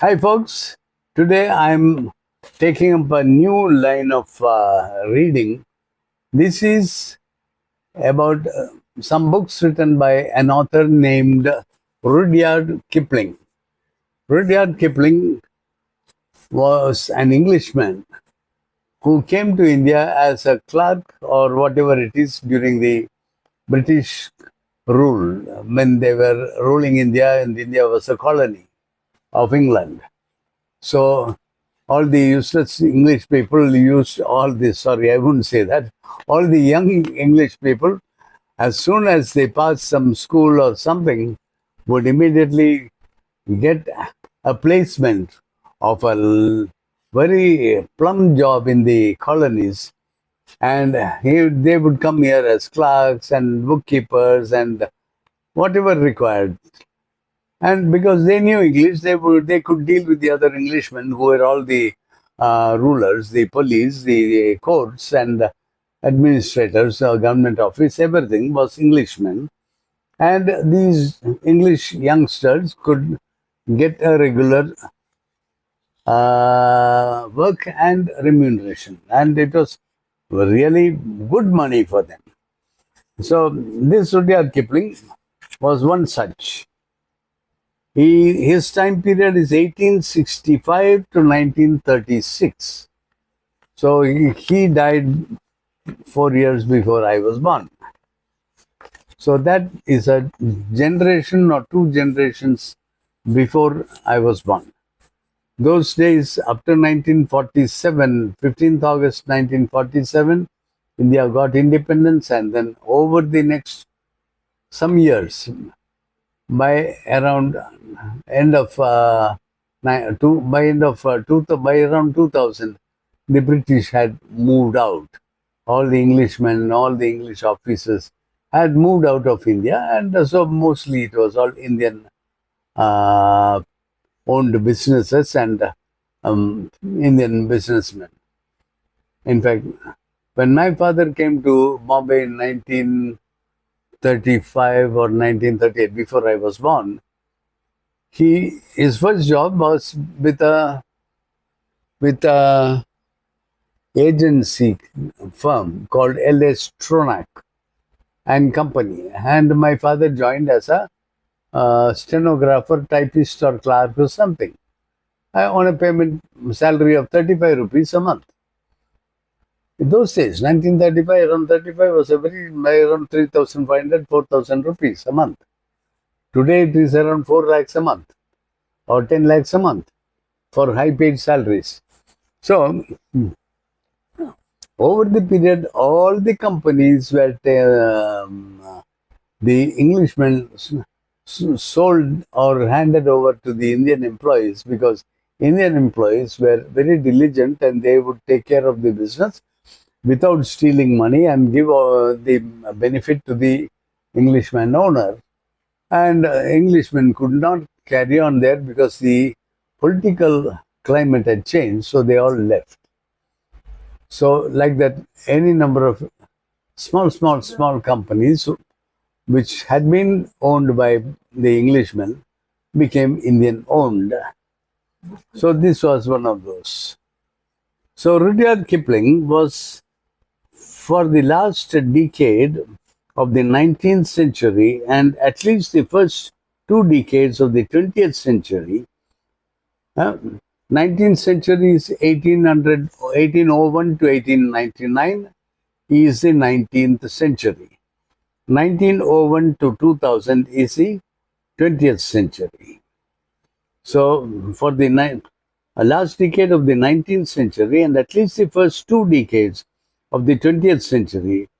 Hi, folks. Today I'm taking up a new line of reading. This is about some books written by an author named Rudyard Kipling. Rudyard Kipling was an Englishman who came to India as a clerk or whatever it is during the British rule when they were ruling India, and India was a colony of England. So all the useless English people used all this. Sorry, I wouldn't say that. All the young English people, as soon as they passed some school or something, would immediately get a placement of a very plum job in the colonies. And they would come here as clerks and bookkeepers and whatever required. And because they knew English, they could deal with the other Englishmen who were all the rulers, the police, the courts, and administrators, government office. Everything was Englishmen, and these English youngsters could get a regular work and remuneration, and it was really good money for them. So this Rudyard Kipling was one such. His time period is 1865 to 1936. So he died 4 years before I was born. So that is a generation or two generations before I was born. Those days, after 1947, 15th August 1947, India got independence, and then over the next some years, by around end of by around 2000, the British had moved out. All the Englishmen, all the English officers had moved out of India, and so mostly it was all Indian owned businesses and Indian businessmen. In fact, when my father came to Bombay in 1935 or 1938, before I was born, his first job was with a agency firm called L.S. Tronack and Company, and my father joined as a stenographer, typist, or clerk or something, on a payment salary of 35 rupees a month. In those days, 1935, around 35 was around 3,500, 4,000 rupees a month. Today it is around 4 lakhs a month or 10 lakhs a month for high paid salaries. So, over the period, all the companies were the Englishmen sold or handed over to the Indian employees, because Indian employees were very diligent and they would take care of the business without stealing money and give the benefit to the Englishman owner. And Englishmen could not carry on there because the political climate had changed, so they all left. So, like that, any number of small companies which had been owned by the Englishmen became Indian owned. So, this was one of those. So, Rudyard Kipling was, for the last decade of the 19th century and at least the first 2 decades of the 20th century, 19th century is 1801 to 1899, is the 19th century. 1901 to 2000 is the 20th century. So, for the last decade of the 19th century and at least the first 2 decades of the 20th century,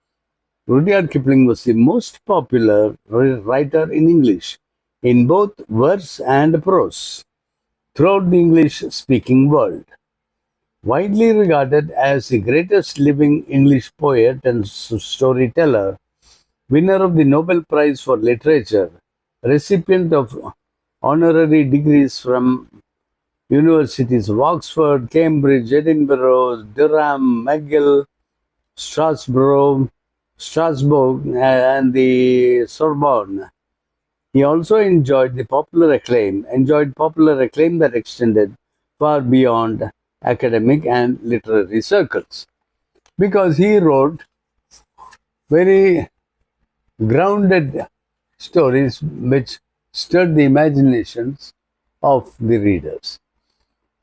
Rudyard Kipling was the most popular writer in English, in both verse and prose, throughout the English-speaking world. Widely regarded as the greatest living English poet and storyteller, winner of the Nobel Prize for Literature, recipient of honorary degrees from universities of Oxford, Cambridge, Edinburgh, Durham, McGill, Strasbourg, and the Sorbonne. He also enjoyed popular acclaim that extended far beyond academic and literary circles because he wrote very grounded stories which stirred the imaginations of the readers.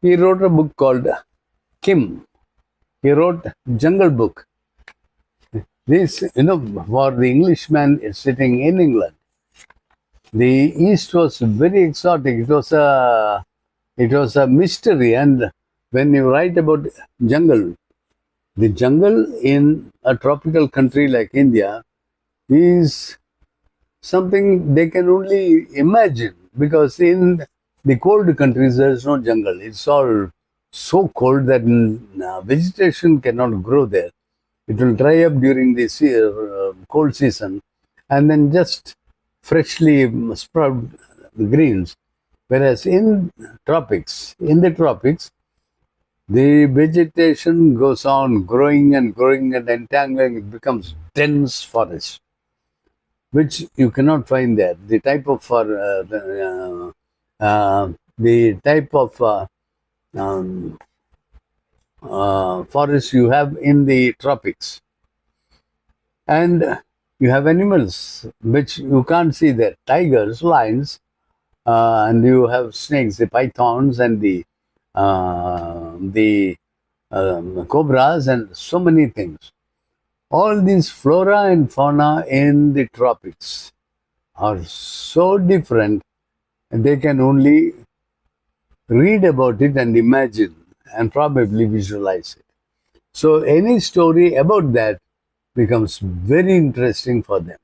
He wrote a book called Kim. He wrote Jungle Book. This, for the Englishman sitting in England, the East was very exotic. It was a mystery. And when you write about jungle, the jungle in a tropical country like India is something they can only imagine because in the cold countries there is no jungle. It's all so cold that vegetation cannot grow there. It will dry up during the cold season and then just freshly sprout greens. Whereas in the tropics, the vegetation goes on growing and entangling. It becomes dense forest, which you cannot find there. The type of um, forest you have in the tropics, and you have animals which you can't see there: tigers, lions, and you have snakes, the pythons, and the cobras, and so many things. All these flora and fauna in the tropics are so different, and they can only read about it and imagine and probably visualize it. So, any story about that becomes very interesting for them.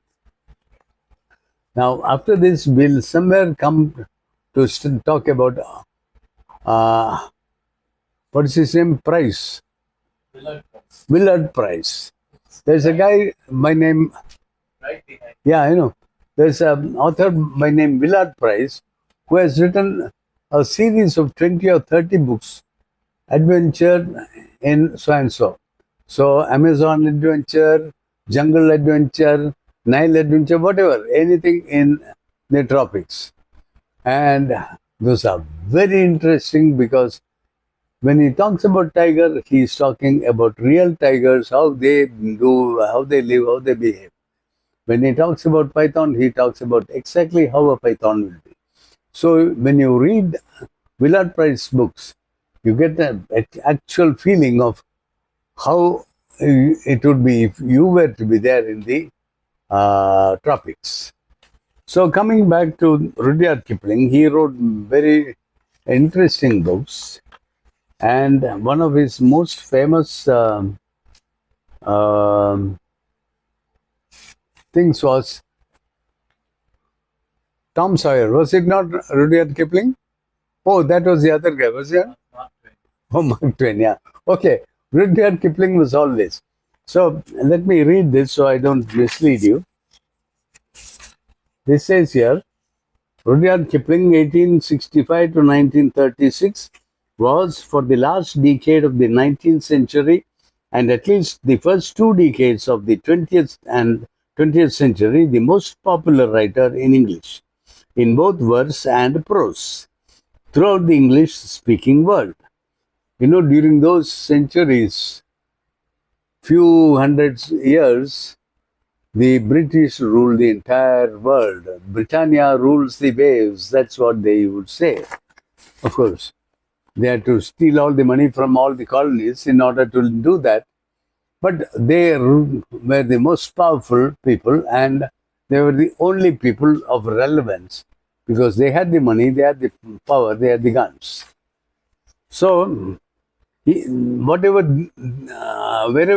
Now, after this, we'll somewhere come to talk about uh, what is his name? Price. Willard Price. There's a guy by name. Yeah, I know. There's an author by name Willard Price who has written a series of 20 or 30 books, adventure in so and so. So, Amazon adventure, jungle adventure, Nile adventure, whatever, anything in the tropics. And those are very interesting because when he talks about tiger, he is talking about real tigers, how they do, how they live, how they behave. When he talks about python, he talks about exactly how a python will be. So when you read Willard Price books, you get an actual feeling of how it would be if you were to be there in the tropics. So coming back to Rudyard Kipling, he wrote very interesting books, and one of his most famous things was Tom Sawyer. Was it not Rudyard Kipling? Oh, that was the other guy, was it? Oh, Mark Twain, yeah. Okay, Rudyard Kipling was all this. So let me read this so I don't mislead you. This says here, Rudyard Kipling, 1865 to 1936, was for the last decade of the 19th century and at least the first 2 decades of the 20th century, the most popular writer in English, in both verse and prose, throughout the English-speaking world. During those centuries, few hundreds years, the British ruled the entire world. Britannia rules the waves. That's what they would say. Of course, they had to steal all the money from all the colonies in order to do that. But they were the most powerful people, and they were the only people of relevance because they had the money, they had the power, they had the guns. So, wherever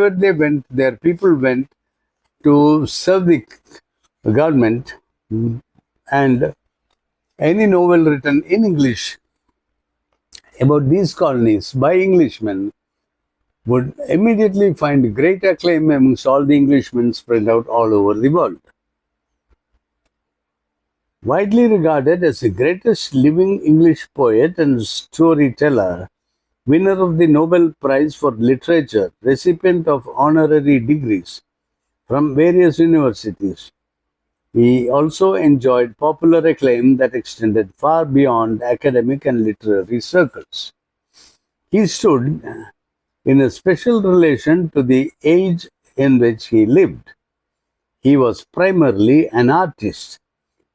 they went, their people went to serve the government, and any novel written in English about these colonies by Englishmen would immediately find great acclaim amongst all the Englishmen spread out all over the world. Widely regarded as the greatest living English poet and storyteller, winner of the Nobel Prize for Literature, recipient of honorary degrees from various universities, He also enjoyed popular acclaim that extended far beyond academic and literary circles. He stood in a special relation to the age in which he lived. He was primarily an artist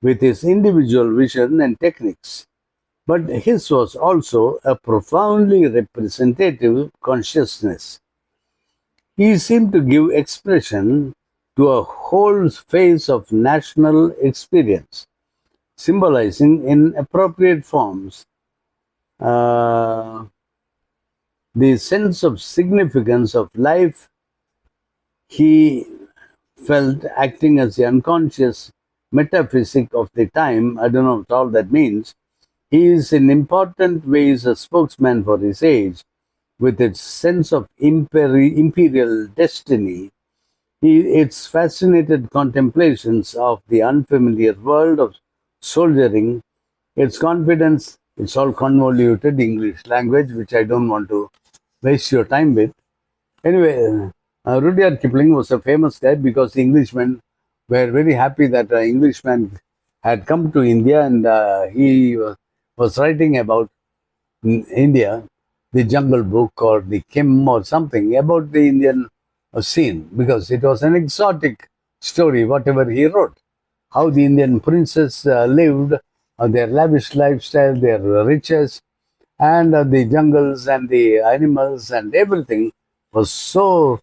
with his individual vision and techniques, but his was also a profoundly representative consciousness. He seemed to give expression to a whole phase of national experience, symbolizing in appropriate forms uh, the sense of significance of life he felt, acting as the unconscious metaphysic of the time. I don't know what all that means. He is in important ways a spokesman for his age, with its sense of imperial destiny, its fascinated contemplations of the unfamiliar world of soldiering, its confidence. It's all convoluted English language, which I don't want to waste your time with. Anyway, Rudyard Kipling was a famous guy because the Englishmen were very happy that an Englishman had come to India, and he was writing about India, the Jungle Book or the Kim or something about the Indian scene, because it was an exotic story, whatever he wrote. How the Indian princes lived, their lavish lifestyle, their riches, and the jungles and the animals and everything was so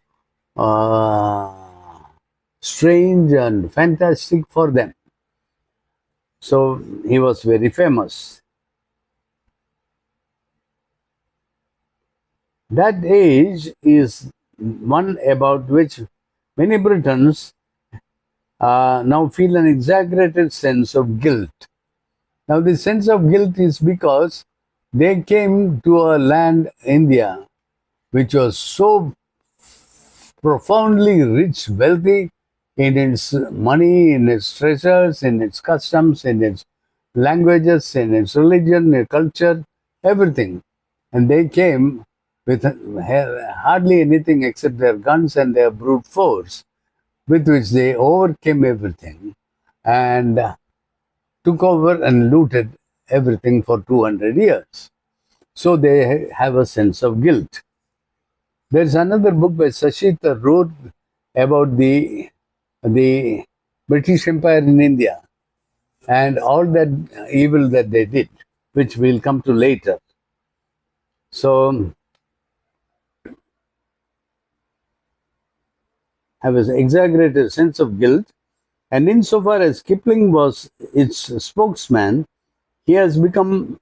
uh, strange and fantastic for them. So he was very famous. That age is one about which many Britons now feel an exaggerated sense of guilt. Now, this sense of guilt is because they came to a land, India, which was so profoundly rich, wealthy in its money, in its treasures, in its customs, in its languages, in its religion, culture, everything. And they came with hardly anything except their guns and their brute force, with which they overcame everything and took over and looted everything for 200 years. So they have a sense of guilt. There's another book by Sashita wrote about the British Empire in India and all that evil that they did, which we'll come to later. So have an exaggerated sense of guilt, and insofar as Kipling was its spokesman, he has become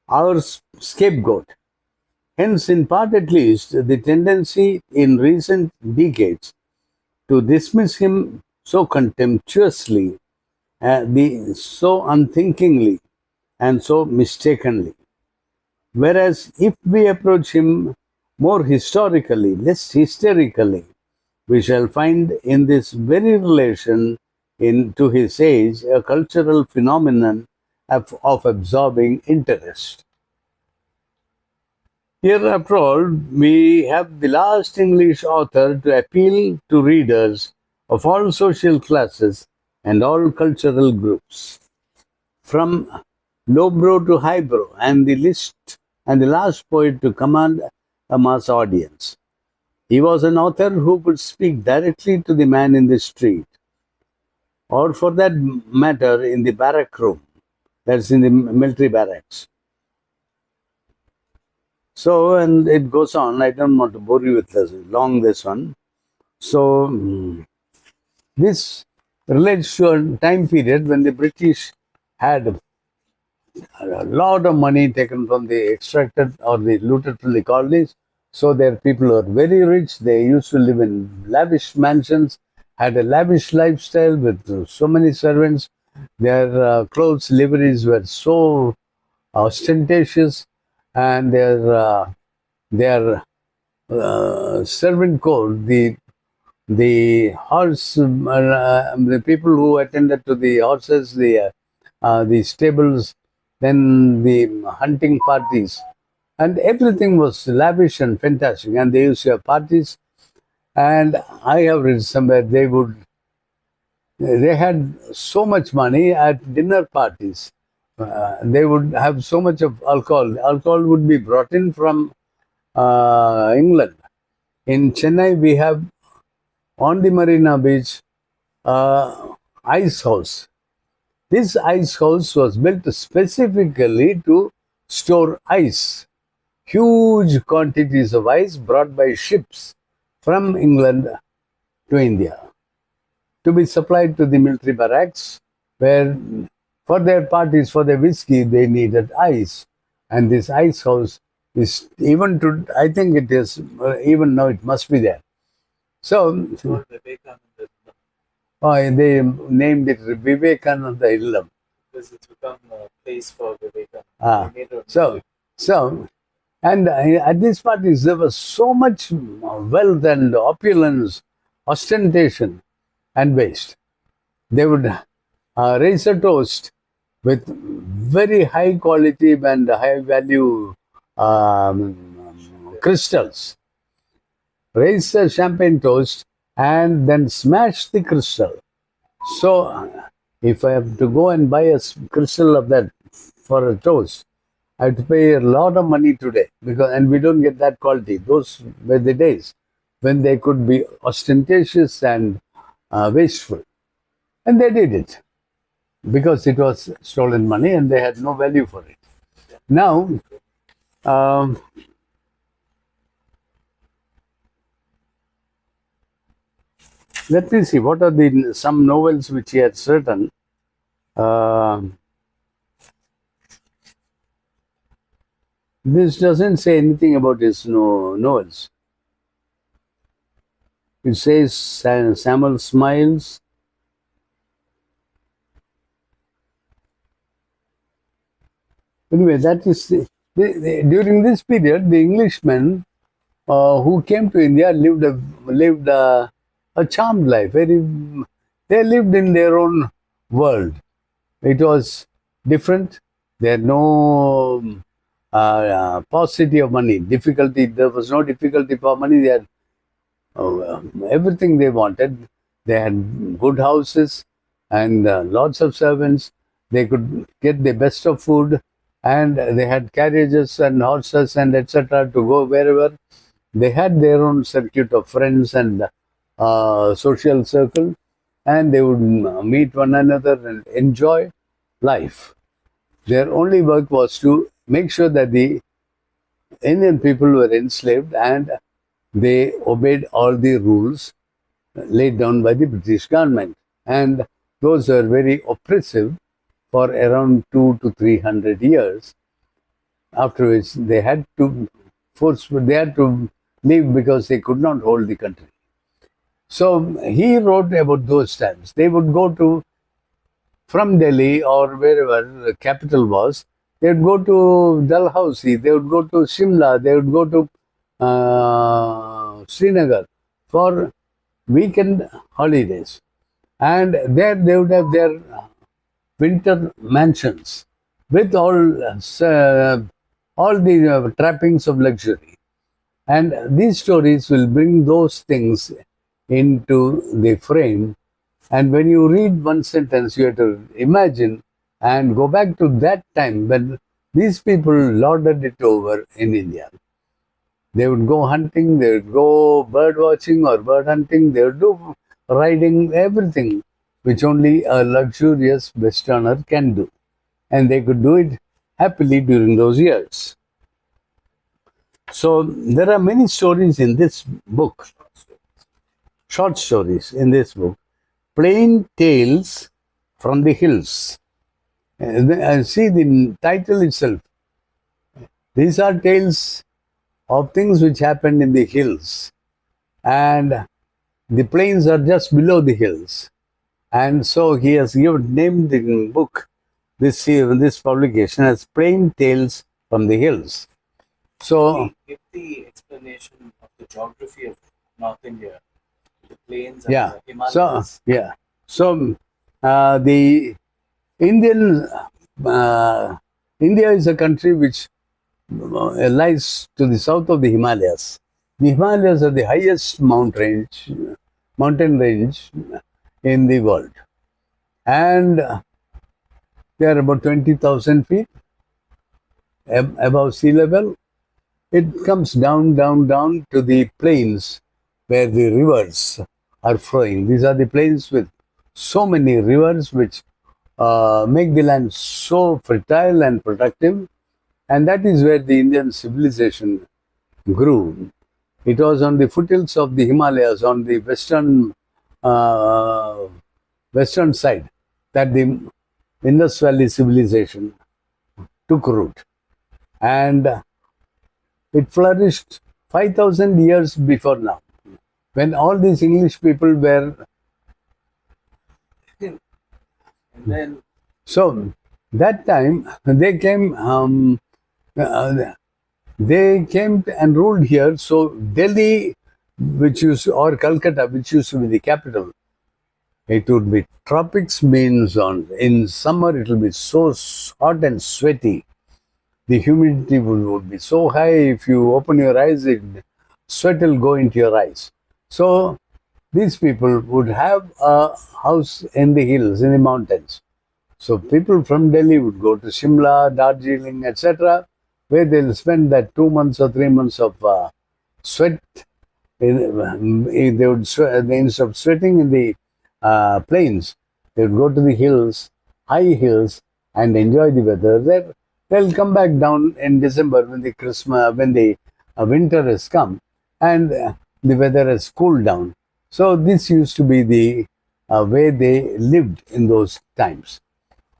our scapegoat. Hence, in part at least, the tendency in recent decades to dismiss him so contemptuously, so unthinkingly, and so mistakenly. Whereas if we approach him more historically, less hysterically, we shall find in this very relation to his age a cultural phenomenon of absorbing interest. Here, after all, we have the last English author to appeal to readers of all social classes and all cultural groups, from lowbrow to highbrow, and the last poet to command a mass audience. He was an author who could speak directly to the man in the street, or for that matter, in the barrack room, that's in the military barracks. So, and it goes on. I don't want to bore you with this one. So, this relates to a time period when the British had a lot of money taken from the extracted or the looted from the colonies. So their people were very rich. They used to live in lavish mansions, had a lavish lifestyle with so many servants. Their clothes, liveries were so ostentatious, and their servant code, the horse, the people who attended to the horses, the stables, then the hunting parties, and everything was lavish and fantastic. And they used to have parties. And I have read somewhere they would They had so much money at dinner parties. They would have so much of alcohol. Alcohol would be brought in from England. In Chennai, we have on the Marina Beach ice house. This ice house was built specifically to store ice. Huge quantities of ice brought by ships from England to India to be supplied to the military barracks, where for their parties, for their whiskey, they needed ice. And this ice house is even to, I think it is, even now it must be there. So, they named it Vivekananda Illam. Because it's become a place for Vivekananda. So, and at these parties, there was so much wealth and opulence, ostentation, and waste. They would raise a toast with very high quality and high value crystals. Raise a champagne toast and then smash the crystal. So, if I have to go and buy a crystal of that for a toast, I have to pay a lot of money today and we don't get that quality. Those were the days when they could be ostentatious and wasteful. And they did it because it was stolen money and they had no value for it. Now, let me see, what are some novels which he had written. This doesn't say anything about his novels. It says Samuel Smiles. Anyway, that is during this period, the Englishmen who came to India lived a charmed life. They lived in their own world. It was different. They had no paucity of money, difficulty. There was no difficulty for money. They had everything they wanted. They had good houses and lots of servants. They could get the best of food, and they had carriages and horses and etc. to go wherever. They had their own circuit of friends and social circle, and they would meet one another and enjoy life. Their only work was to make sure that the Indian people were enslaved and they obeyed all the rules laid down by the British government. And those were very oppressive for around 200 to 300 years, after which they had to leave because they could not hold the country. So he wrote about those times. They would go from Delhi or wherever the capital was, they would go to Dalhousie, they would go to Shimla, they would go to Srinagar for weekend holidays. And there they would have their winter mansions with all the trappings of luxury. And these stories will bring those things into the frame. And when you read one sentence, you have to imagine and go back to that time when these people lorded it over in India. They would go hunting, they would go bird watching or bird hunting, they would do riding, everything which only a luxurious Westerner can do. And they could do it happily during those years. So there are many stories in this book, short stories in this book. Plain Tales from the Hills. See the title itself. These are tales of things which happened in the hills. And the plains are just below the hills. And so he has named the book, this publication, as Plain Tales from the Hills. So, give the explanation of the geography of North India, the plains and the Himalayas. So the India is a country which lies to the south of the Himalayas. The Himalayas are the highest mountain range in the world. and they are about 20,000 feet above sea level. It comes down, down, down to the plains where the rivers are flowing. These are the plains with so many rivers which make the land so fertile and productive. And that is where the Indian civilization grew. It was on the foothills of the Himalayas, on the uh, western side, that the Indus Valley civilization took root. And it flourished 5,000 years before now, when all these English people were. And then, So that time uh, they came and ruled here. So Delhi, which used or Calcutta, which used to be the capital, it would be tropics, means on in summer it will be so hot and sweaty. The humidity would be so high. If you open your eyes, sweat will go into your eyes. So these people would have a house in the hills, in the mountains. So people from Delhi would go to Shimla, Darjeeling, etc., where they'll spend that 2 months or 3 months of sweat. They would instead of sweating in the plains, they would go to the hills, high hills, and enjoy the weather. There, they'll come back down in December when the winter has come, and the weather has cooled down. So this used to be the way they lived in those times.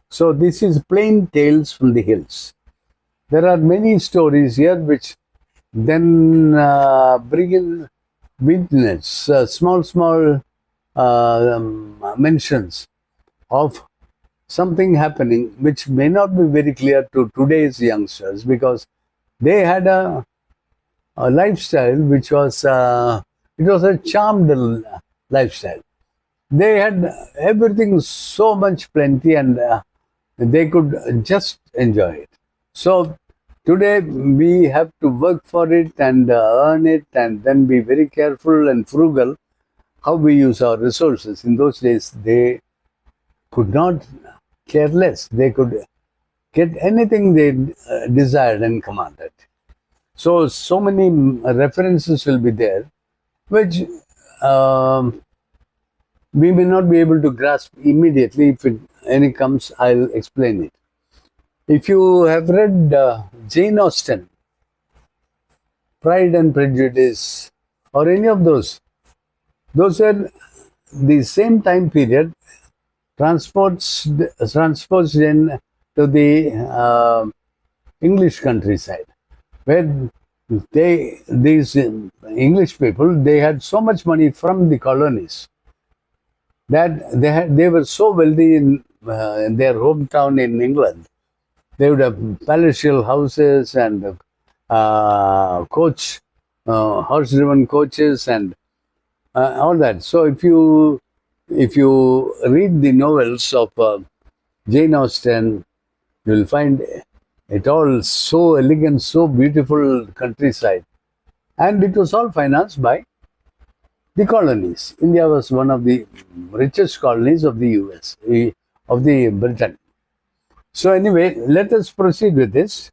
So this is plain tales from the hills. There are many stories here which then bring in witness, small mentions of something happening which may not be very clear to today's youngsters, because they had a lifestyle which was it was a charmed lifestyle. They had everything so much plenty, and they could just enjoy it. So today we have to work for it and earn it, and then be very careful and frugal how we use our resources. In those days, they could not care less. They could get anything they desired and commanded. So many references will be there, which um, we may not be able to grasp immediately. If any comes, I'll explain it. If you have read Jane Austen, Pride and Prejudice, or any of those were the same time period transports transposed in to the English countryside, where these English people, they had so much money from the colonies that they were so wealthy in their hometown in England. They would have palatial houses and horse-driven coaches and all that. So if you read the novels of Jane Austen, you will find it all so elegant, so beautiful countryside, and it was all financed by the colonies. India was one of the richest colonies of the US, of the Britain. So anyway, let us proceed with this.